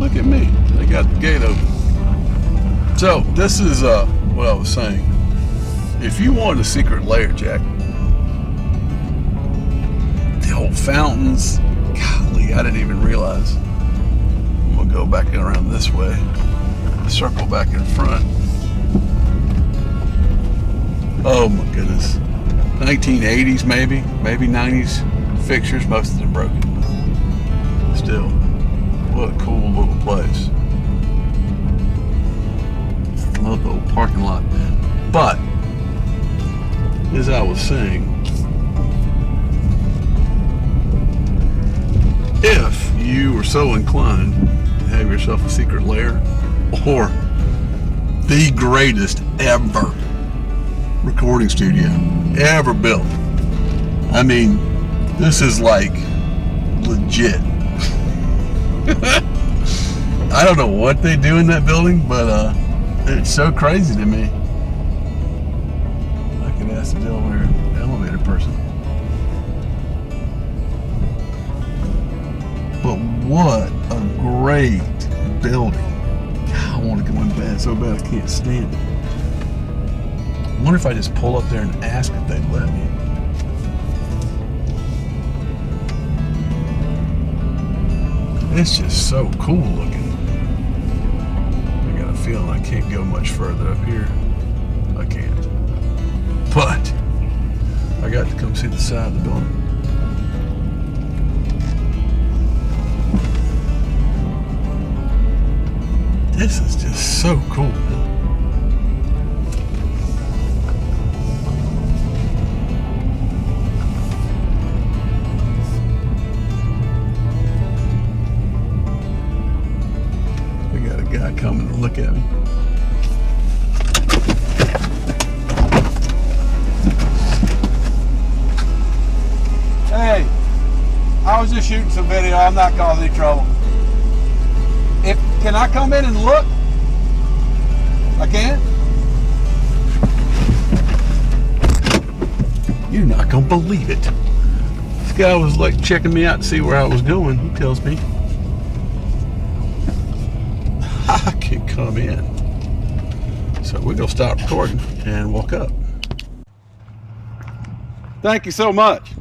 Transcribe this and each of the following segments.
look at me. They got the gate open. So this is what I was saying. If you want a secret lair, Jack, the old fountains, golly, I didn't even realize. I'm gonna go back around this way, circle back in front. Oh my goodness. 1980s maybe 90s fixtures, most of them broken. Still, what a cool little place. Love the old parking lot. But, as I was saying, if you were so inclined to have yourself a secret lair, or the greatest ever recording studio ever built, I mean, this is like legit. I don't know what they do in that building, but it's so crazy to me. I can ask the elevator person. But what a great building. God, I want to go in bed so bad I can't stand it. I wonder if I just pull up there and ask if they'd let me. It's just so cool looking. I got a feeling I can't go much further up here. I can't. But I got to come see the side of the building. This is just so cool. We got a guy coming to look at me. Hey, I was just shooting some video. I'm not causing any trouble. Can I come in and look? I can? You're not gonna believe it. This guy was like checking me out to see where I was going. He tells me I can come in. So we're gonna stop recording and walk up. Thank you so much.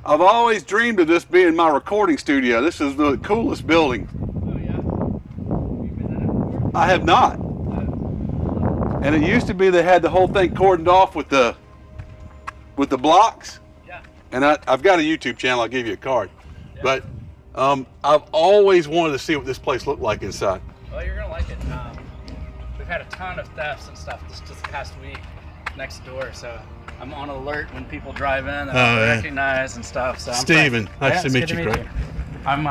I've always dreamed of this being my recording studio. This is the coolest building. Oh yeah? You been in it before? I have not. And it used to be they had the whole thing cordoned off with the blocks. Yeah. And I've got a YouTube channel. I'll give you a card. Yeah. But I've always wanted to see what this place looked like inside. Well, you're gonna like it. We've had a ton of thefts and stuff just the past week next door, so I'm on alert when people drive in that I recognize and stuff. So Steven, nice to meet you, Craig. I'm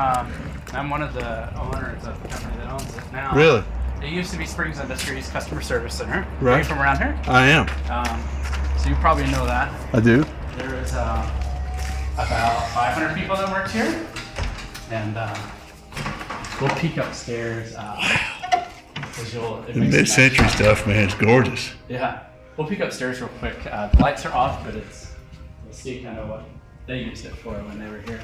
one of the owners of the company that owns it now. Really? It used to be Springs Industries Customer Service Center. Right. Are you from around here? I am. So you probably know that. I do. There is about 500 people that worked here, and we'll peek upstairs. The mid-century stuff, man, it's gorgeous. Yeah, we'll peek upstairs real quick. The lights are off, but we'll see kind of what they used it for when they were here.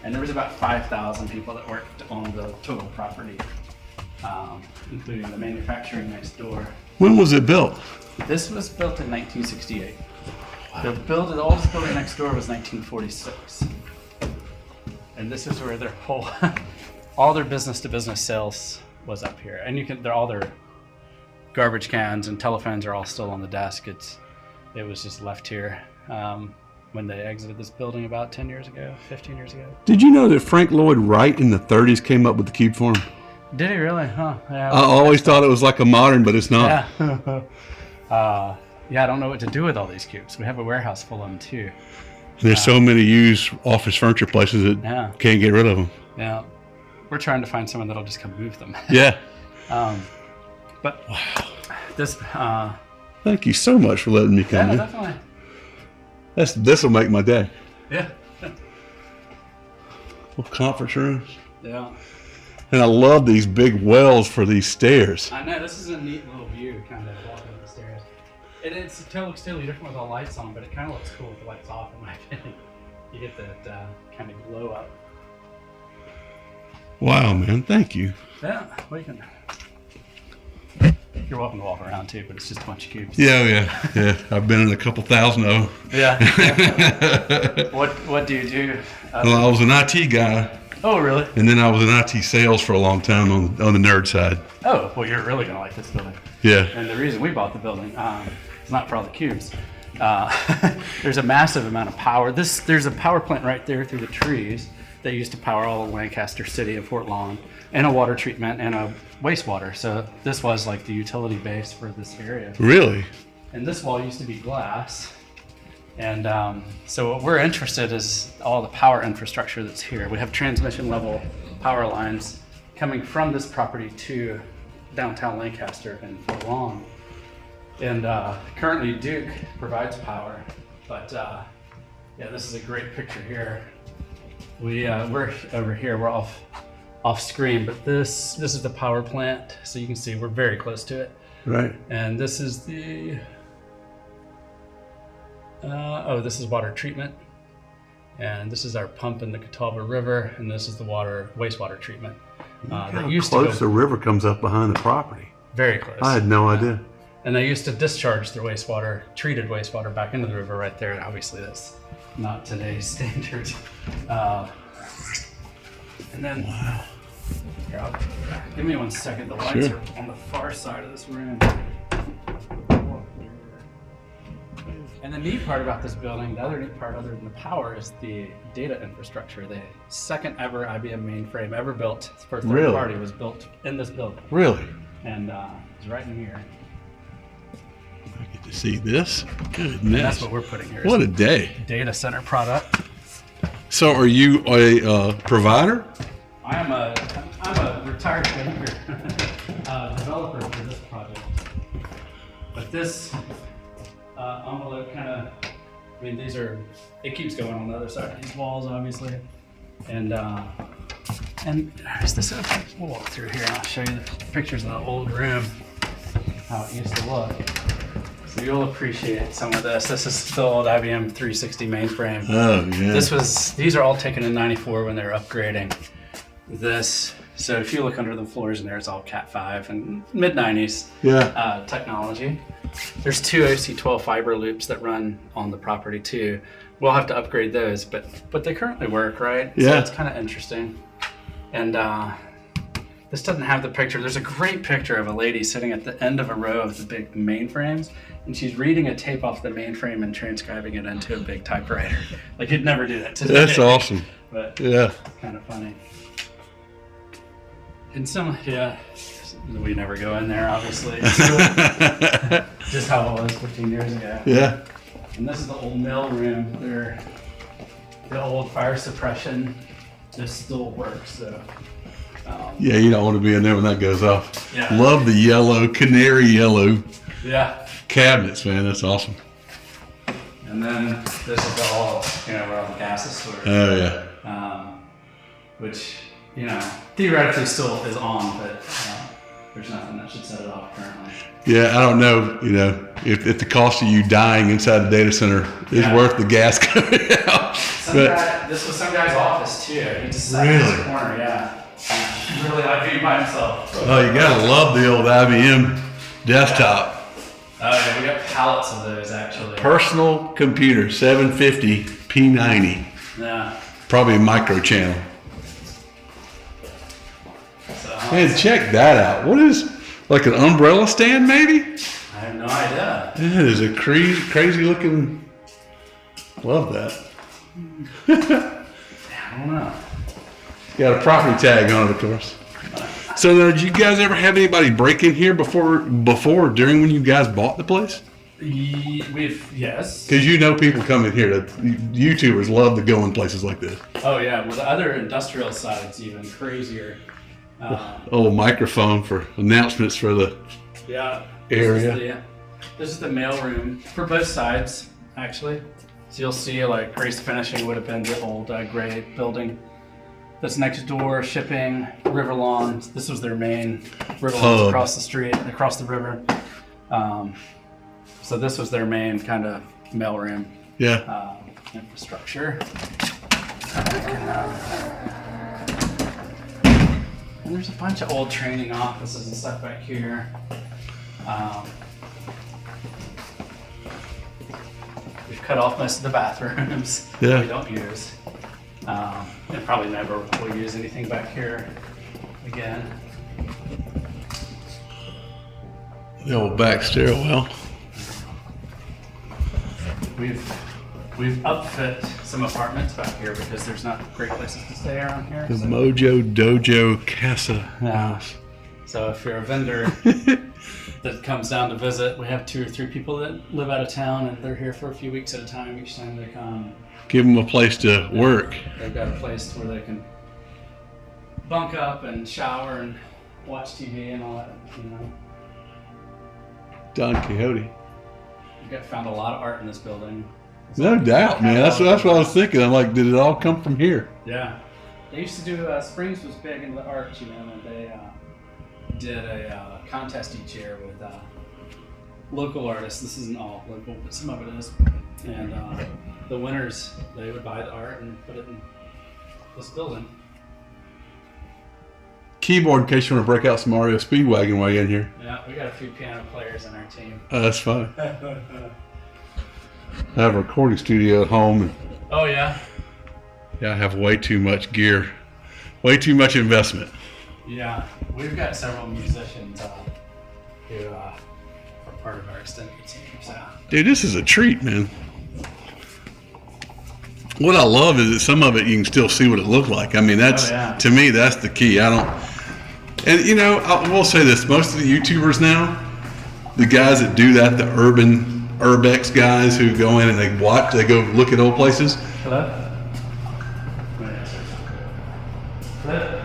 And there was about 5,000 people that worked on the total property, including the manufacturing next door. When was it built? This was built in 1968. Wow. The oldest building next door was 1946. And this is where their whole, all their business-to-business sales was up here. And all their garbage cans and telephones are all still on the desk. It was just left here when they exited this building about 10 years ago, 15 years ago. Did you know that Frank Lloyd Wright in the 30s came up with the cube form? Did he really? Huh. Yeah, I always thought it was like a modern, but it's not. Yeah. Yeah, I don't know what to do with all these cubes. We have a warehouse full of them too. There's so many used office furniture places that can't get rid of them. Yeah. We're trying to find someone that'll just come move them. Yeah. But wow. This. Thank you so much for letting me come in. Yeah, definitely. This will make my day. Yeah. Little conference rooms. Yeah. And I love these big wells for these stairs. I know, this is a neat little view, kind of walking up the stairs. It looks totally different with all lights on, but it kind of looks cool with the lights off, in my opinion. You get that kind of glow up. Wow, man. Thank you. Yeah, we can. You're welcome to walk around too, but it's just a bunch of cubes. Yeah. I've been in a couple thousand of them. Yeah. What do you do? Well, I was an IT guy. Oh, really? And then I was in IT sales for a long time on the nerd side. Oh, well, you're really going to like this building. Yeah. And the reason we bought the building, it's not for all the cubes. There's a massive amount of power. There's a power plant right there through the trees that used to power all of Lancaster City and Fort Lawn, and a water treatment and a wastewater. So this was like the utility base for this area. Really? And this wall used to be glass. And so what we're interested in is all the power infrastructure that's here. We have transmission level power lines coming from this property to downtown Lancaster and Fort Lawn. And currently Duke provides power, but yeah, this is a great picture here. We're over here, we're off screen, but this is the power plant. So you can see we're very close to it. Right. And this is the, this is water treatment. And this is our pump in the Catawba River, and this is the wastewater treatment. That used close to go the river comes up behind the property. very close. I had no idea. And they used to discharge their wastewater, treated wastewater, back into the river right there. And obviously that's not today's standards. And then, here, give me 1 second. The lights Sure. are on the far side of this room. And the neat part about this building, the other neat part other than the power, is the data infrastructure. The second ever IBM mainframe ever built for third Really? party was built in this building. Really? And it's right in here. I get to see this. And Goodness. that's what we're putting here. What a day. Data center product. So are you a provider? I'm a retired banker, developer for this project. But this envelope kind of, I mean, it keeps going on the other side of these walls, obviously. And there's this, we'll walk through here and I'll show you the pictures of the old room, how it used to look. So you'll appreciate some of this. This is the old IBM 360 mainframe. Oh, yeah. These are all taken in '94 when they were upgrading this. So if you look under the floors in there, it's all Cat 5 and mid-90s technology. There's 2 OC12 fiber loops that run on the property too. We'll have to upgrade those, but they currently work, right? Yeah. So it's kind of interesting. And this doesn't have the picture. There's a great picture of a lady sitting at the end of a row of the big mainframes, and she's reading a tape off the mainframe and transcribing it into a big typewriter. Like, you'd never do that today. That's awesome. But Yeah. it's kind of funny. And we never go in there, obviously. Just how it was 15 years ago. Yeah. And this is the old mill room. The old fire suppression just still works. So, Yeah, you don't want to be in there when that goes off. Yeah. Love the yellow, canary yellow yeah. cabinets, man. That's awesome. And then this is where all the gas is stored. Oh, yeah. Which, theoretically still is on, but there's nothing that should set it off currently. Yeah, I don't know, if the cost of you dying inside the data center is worth the gas coming out. This was some guy's office too. He just sat in this corner, yeah. Really like being by himself. Oh, you gotta love the old IBM desktop. Oh yeah, we got pallets of those actually. Personal computer, 750 P90. Yeah. Probably a micro channel. So, Man, check that out. What is, like an umbrella stand maybe? I have no idea. That is a crazy looking, love that. I don't know. Got a property tag on it, of course. So now, did you guys ever have anybody break in here before or during when you guys bought the place? Yes. Because people come in here, YouTubers love to go in places like this. Oh yeah, well the other industrial side's even crazier. Old microphone for announcements for the area. This is the mail room for both sides, actually. So you'll see like Grace Finishing would have been the old gray building. That's next door, shipping, river lawns. This was their main river lawns across the street, across the river. So this was their main kind of mail room infrastructure. And there's a bunch of old training offices and stuff back here. We've cut off most of the bathrooms that we don't use. And probably never will use anything back here again. The old back stairwell. We've upfit some apartments back here because there's not great places to stay around here. The Mojo Dojo Casa House. So if you're a vendor that comes down to visit, we have 2 or 3 people that live out of town and they're here for a few weeks at a time each time they come. Give them a place to work. They've got a place where they can bunk up and shower and watch TV and all that, you know. Don Quixote. We found a lot of art in this building. No doubt, man. That's what I was thinking. I'm like, did it all come from here? Yeah. They used to do, Springs was big into the art, you know, and they did a contest each year with local artists. This isn't all local, but some of it is. And the winners, they would buy the art and put it in this building. Keyboard in case you want to break out some Mario Speedwagon while you're in here. Yeah, we got a few piano players in our team. That's fun. I have a recording studio at home. Oh, yeah? Yeah, I have way too much gear. Way too much investment. Yeah, we've got several musicians who are part of our extended team. So. Dude, this is a treat, man. What I love is that some of it you can still see what it looked like. I mean, that's to me, that's the key. And you know, I will say this: most of the YouTubers now, the guys that do that, the urbex guys who go in and they go look at old places. Hello? Hello?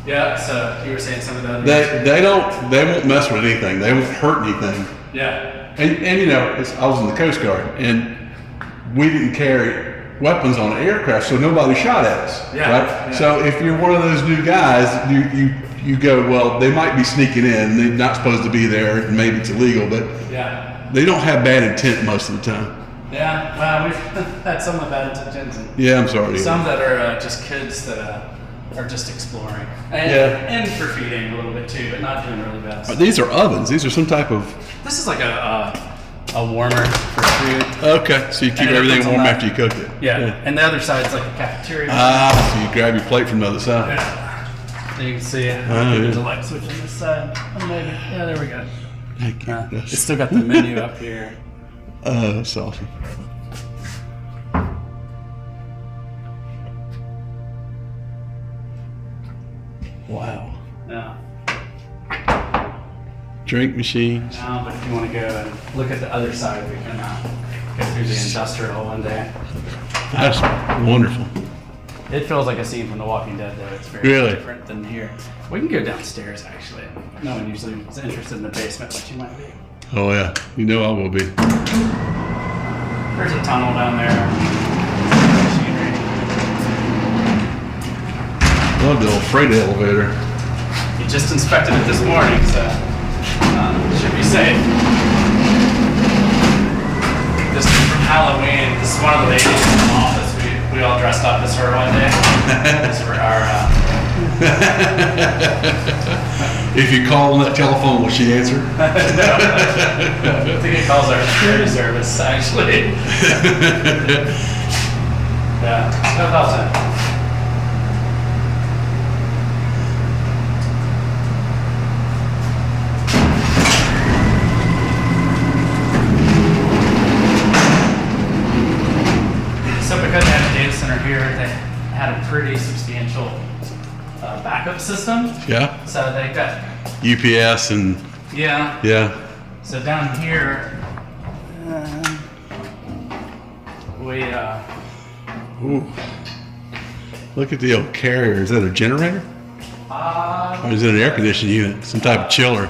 Yeah, so you were saying some of the they won't mess with anything. They won't hurt anything. Yeah. And you know, I was in the Coast Guard, and we didn't carry weapons on aircraft, so nobody shot at us. Yeah. Right? Yeah. So if you're one of those new guys, you go, well, they might be sneaking in. They're not supposed to be there, and maybe it's illegal, but they don't have bad intent most of the time. Yeah. Well, we've had some of bad intentions. Yeah, I'm sorry. Some that are just kids that are just exploring. And for feeding a little bit too, but not doing really bad stuff. These are ovens. These are some type of... This is like a warmer for food. Okay, so you keep everything warm after you cook it. Yeah. And the other side's like a cafeteria. So you grab your plate from the other side. Yeah. So you can see there's a light switch on this side. Oh, maybe. Yeah, there we go. Thank you. It's still got the menu up here. That's awesome. Wow. Yeah. Drink machines. No, but if you want to go and look at the other side, we can go through the industrial one day. That's wonderful. It feels like a scene from The Walking Dead, though. It's very different than here. We can go downstairs, actually. No one usually is interested in the basement, but you might be. Oh, yeah. You know I will be. There's a tunnel down there. Machinery. Love the old freight elevator. He just inspected it this morning, so should be safe. This is from Halloween. This is one of the ladies in the office. We all dressed up as her one day. This is for our... If you call on that telephone, will she answer? No. I think it calls our security service, actually. Yeah. How's that? So because they had a data center here, they had a pretty substantial backup system. Yeah. So they got UPS and yeah. So down here, we ooh. Look at the old carrier. Is that a generator? Or is it an air conditioning unit? Some type of chiller?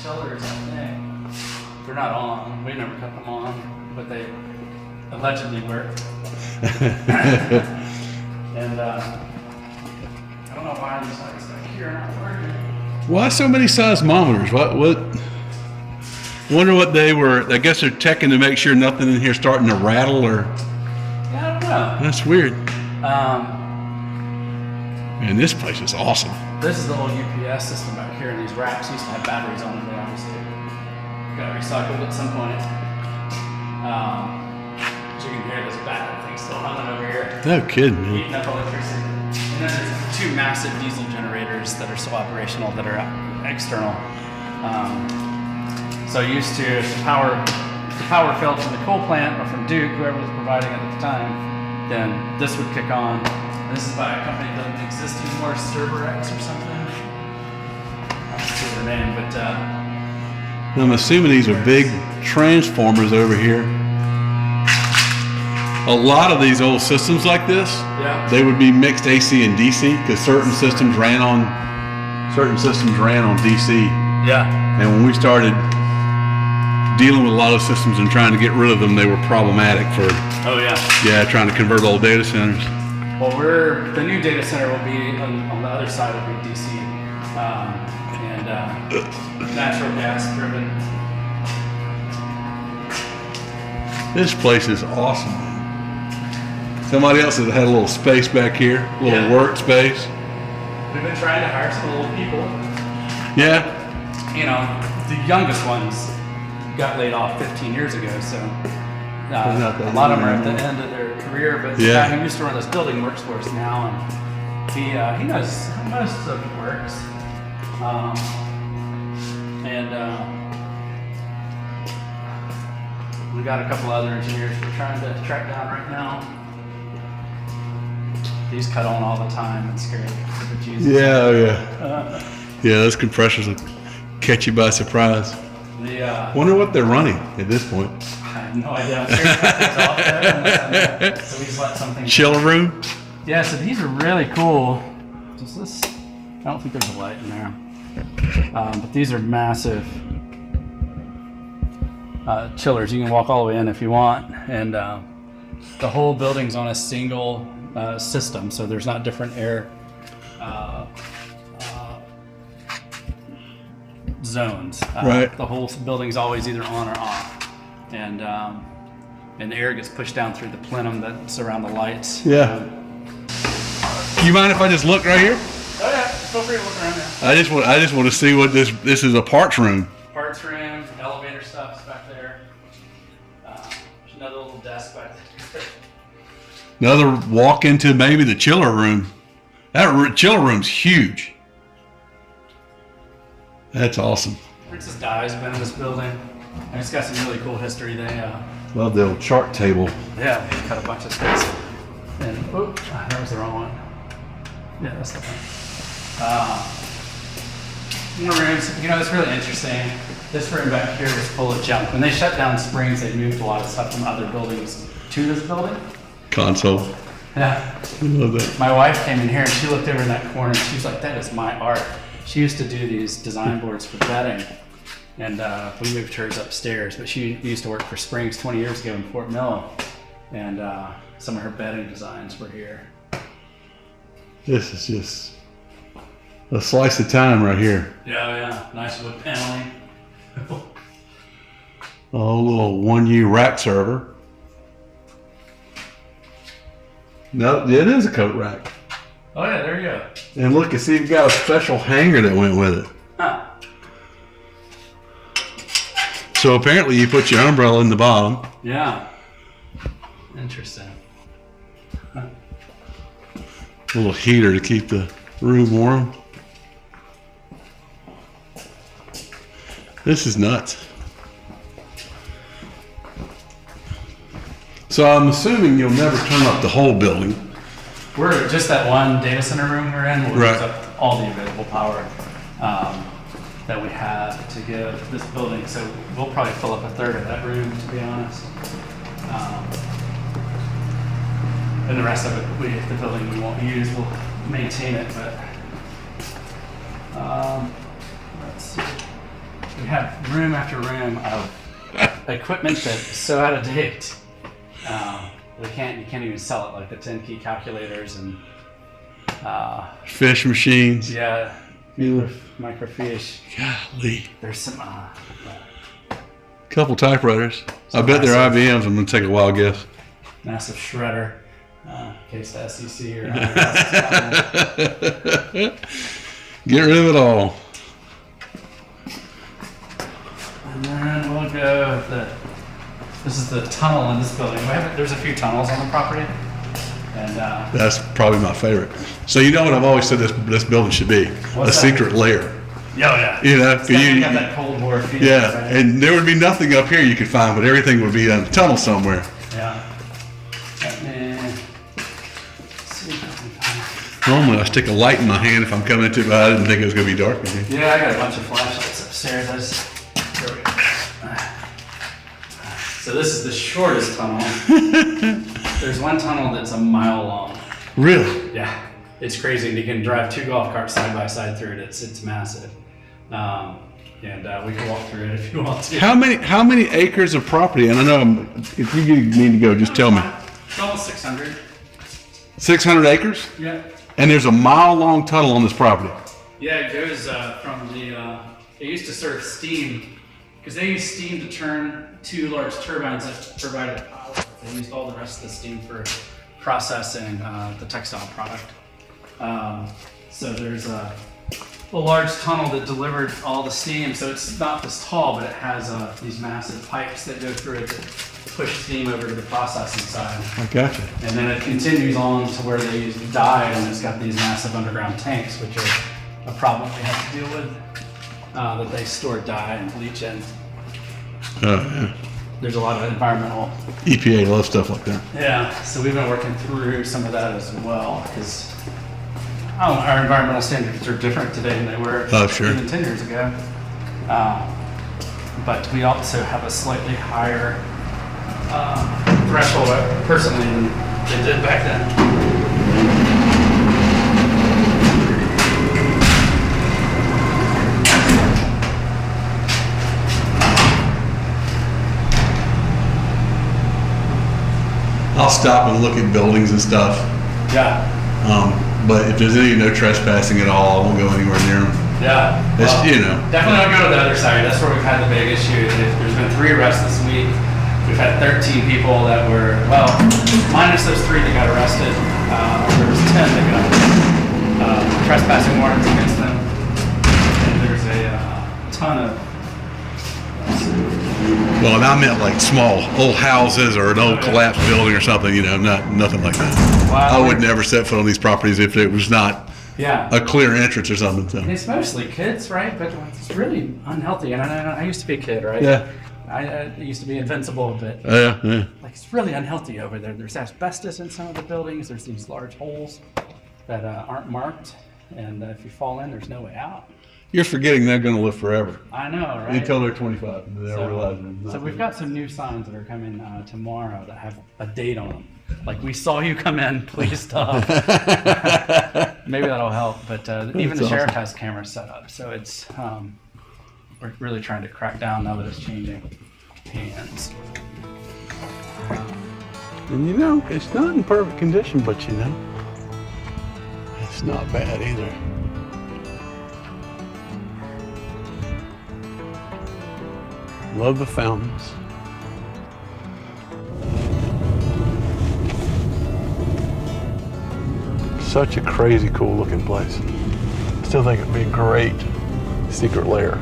Chillers, I think. They're not on. We never cut them on, but they allegedly work. And I don't know why these lights back here are not working. Why so many seismometers? What? Wonder what they were. I guess they're checking to make sure nothing in here starting to rattle or. Yeah, I don't know. That's weird. Man, this place is awesome. This is the old UPS system back here, and these racks used to have batteries on them. They obviously got recycled at some point. As you can hear, this battery thing still humming over here. No kidding, man. Heating up electricity. And then there's 2 massive diesel generators that are still operational that are external. So used to power failed from the coal plant or from Duke, whoever was providing it at the time, then this would kick on. And this is by a company that doesn't exist anymore, Cerberix or something. I don't see their name, but I'm assuming these are big transformers over here. A lot of these old systems like this, yeah, they would be mixed AC and DC because certain systems ran on DC. yeah, And when we started dealing with a lot of systems and trying to get rid of them, they were problematic for trying to convert old data centers. Well, the new data center will be on the other side of the DC, and natural gas driven. This place is awesome, man. Somebody else has had a little space back here, a little workspace. We've been trying to hire some little people. Yeah. You know, the youngest ones got laid off 15 years ago, so a lot of them are at the end of their career. But the guy who used to run this building works for us now, and he knows how most of it works. We got a couple other engineers we're trying to track down right now. These cut on all the time. It's scary. Yeah, those compressors will catch you by surprise. Wonder what they're running at this point. I have no idea. I'm sure it's off there. So we just let something. Chiller room? Yeah, so these are really cool. Does this? I don't think there's a light in there. But these are massive chillers. You can walk all the way in if you want. And the whole building's on a single system, so there's not different air zones. Right. The whole building's always either on or off, and the air gets pushed down through the plenum that's around the lights. Yeah. You mind if I just look right here? Oh yeah, feel free to look around there. I just want to see what this is. A parts room. Parts room, elevator stuff's back there. There's another little desk back there. Another walk into maybe the chiller room. That chiller room's huge. That's awesome. Princess Di's been in this building, and it's got some really cool history. They Love the old chart table. they cut a bunch of space. And that was the wrong one. Yeah, that's the one. More rooms. You know, it's really interesting. This room back here is full of junk. When they shut down Springs, they moved a lot of stuff from other buildings to this building. Console. Yeah. I love that. My wife came in here and she looked over in that corner and she was like, that is my art. She used to do these design boards for bedding, and we moved hers upstairs, but she used to work for Springs 20 years ago in Fort Mill, and some of her bedding designs were here. This is just a slice of time right here. Yeah. Nice wood paneling. Oh, little 1U rack server. No, it is a coat rack. Oh yeah, there you go. And look, you see, you've got a special hanger that went with it. Huh. So apparently you put your umbrella in the bottom. Yeah. Interesting. A little heater to keep the room warm. This is nuts. So I'm assuming you'll never turn up the whole building. We're just that one data center room we're in. We'll Right. use up all the available power that we have to give this building. So we'll probably fill up a third of that room, to be honest. And the rest of it, the building we won't use, we'll maintain it. But let's see. We have room after room of equipment that's so out of date. You can't even sell it, like the 10-key calculators and Fish machines. yeah, microfiche. Golly. There's some Couple typewriters. I bet they're IBMs. I'm going to take a wild guess. massive shredder. In case the SEC or IRS. Get rid of it all. And then we'll go with this is the tunnel in this building. There's a few tunnels on the property. And That's probably my favorite. So you know what I've always said this building should be? What's a that? secret lair. Yeah. You know, It's definitely got that Cold War feel. yeah, Right? and there would be nothing up here you could find, but everything would be in a tunnel somewhere. Yeah. Let me see if I can find Normally I stick a light in my hand if I'm coming into it, but I didn't think it was going to be dark in here. it. Yeah, I got a bunch of flashlights upstairs. Here we go. So this is the shortest tunnel. There's one tunnel that's a mile long. Really? Yeah, it's crazy. And you can drive 2 golf carts side by side through it. It's massive. And we can walk through it if you want to. How many acres of property? And I know if you need to go, just tell me. It's almost 600. 600 acres? Yeah. And there's a mile-long tunnel on this property. Yeah, it goes from the. They used to serve steam because they used steam to turn 2 large turbines that provided power. They used all the rest of the steam for processing the textile product. So there's a large tunnel that delivered all the steam. So it's not this tall, but it has these massive pipes that go through it that push steam over to the processing side. I gotcha. And then it continues on to where they use dye, and it's got these massive underground tanks, which are a problem we have to deal with. That they store dye and bleach in. Yeah. There's a lot of environmental. EPA loves stuff like that. Yeah, so we've been working through some of that as well, because our environmental standards are different today than they were Sure. even 10 years ago. But we also have a slightly higher threshold personally than they did back then. I'll stop and look at buildings and stuff. Yeah. But if there's no trespassing at all, I won't go anywhere near them. Yeah. It's, Well, you know. definitely don't go to the other side. That's where we've had the big issue. There's been 3 arrests this week. We've had 13 people that were, well, minus those 3 that got arrested. There was 10 that got trespassing warrants against them. And there's a ton of. Well, and I meant like small old houses or an old collapsed building or something. You know, nothing like that. Well, I would never set foot on these properties if it was not Yeah. a clear entrance or something. So. It's mostly kids, right? But it's really unhealthy. And I used to be a kid, right? Yeah. I used to be invincible, but Yeah. like it's really unhealthy over there. There's asbestos in some of the buildings. There's these large holes that aren't marked, and if you fall in, there's no way out. You're forgetting they're going to live forever I know, right? until they're 25. And they'll realize they're not. So we've got some new signs that are coming tomorrow that have a date on them. Like, we saw you come in, please stop. Maybe that'll help. But even the sheriff has cameras set up, so it's we're really trying to crack down now that it's changing hands. And you know, it's not in perfect condition, but you know, it's not bad either. Love the fountains. Such a crazy cool looking place. Still think it'd be a great secret lair,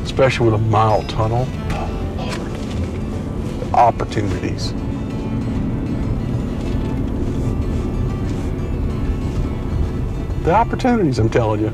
especially with a mile tunnel. The opportunities. The opportunities, I'm telling you.